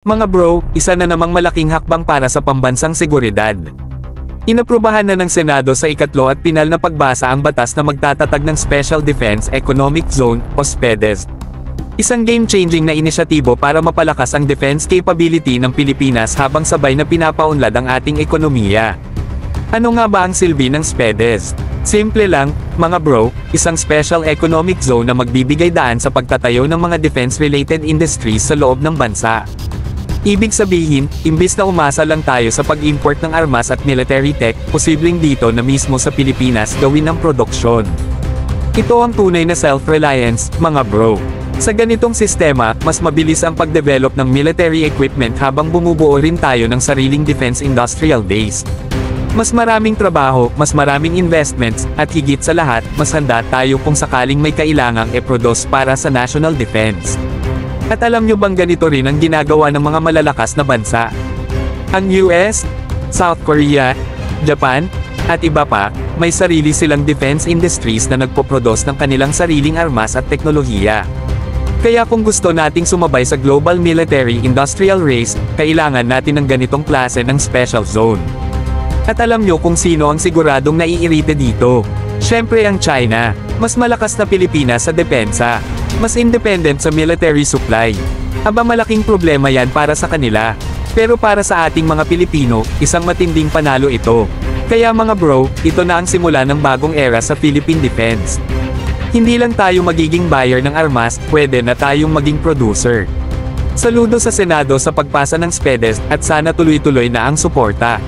Mga bro, isa na namang malaking hakbang para sa pambansang seguridad. Inaprubahan na ng Senado sa ikatlo at pinal na pagbasa ang batas na magtatatag ng Special Defense Economic Zone o SPEDEZ. Isang game-changing na inisyatibo para mapalakas ang defense capability ng Pilipinas habang sabay na pinapaunlad ang ating ekonomiya. Ano nga ba ang silbi ng SPEDEZ? Simple lang, mga bro, isang special economic zone na magbibigay daan sa pagtatayo ng mga defense-related industries sa loob ng bansa. Ibig sabihin, imbis na umasa lang tayo sa pag-import ng armas at military tech, posibleng dito na mismo sa Pilipinas gawin ang produksyon. Ito ang tunay na self-reliance, mga bro. Sa ganitong sistema, mas mabilis ang pag-develop ng military equipment habang bumubuo rin tayo ng sariling defense industrial base. Mas maraming trabaho, mas maraming investments, at higit sa lahat, mas handa tayo kung sakaling may kailangang e-produce para sa national defense. At alam nyo bang ganito rin ang ginagawa ng mga malalakas na bansa? Ang US, South Korea, Japan, at iba pa, may sarili silang defense industries na nagpoproduce ng kanilang sariling armas at teknolohiya. Kaya kung gusto nating sumabay sa global military industrial race, kailangan natin ng ganitong klase ng special zone. At alam nyo kung sino ang siguradong naiirite dito? Syempre ang China. Mas malakas na Pilipinas sa depensa. Mas independent sa military supply. Aba malaking problema yan para sa kanila. Pero para sa ating mga Pilipino, isang matinding panalo ito. Kaya mga bro, ito na ang simula ng bagong era sa Philippine Defense. Hindi lang tayo magiging buyer ng armas, pwede na tayong maging producer. Saludo sa Senado sa pagpasa ng SPEDEZ at sana tuloy-tuloy na ang suporta.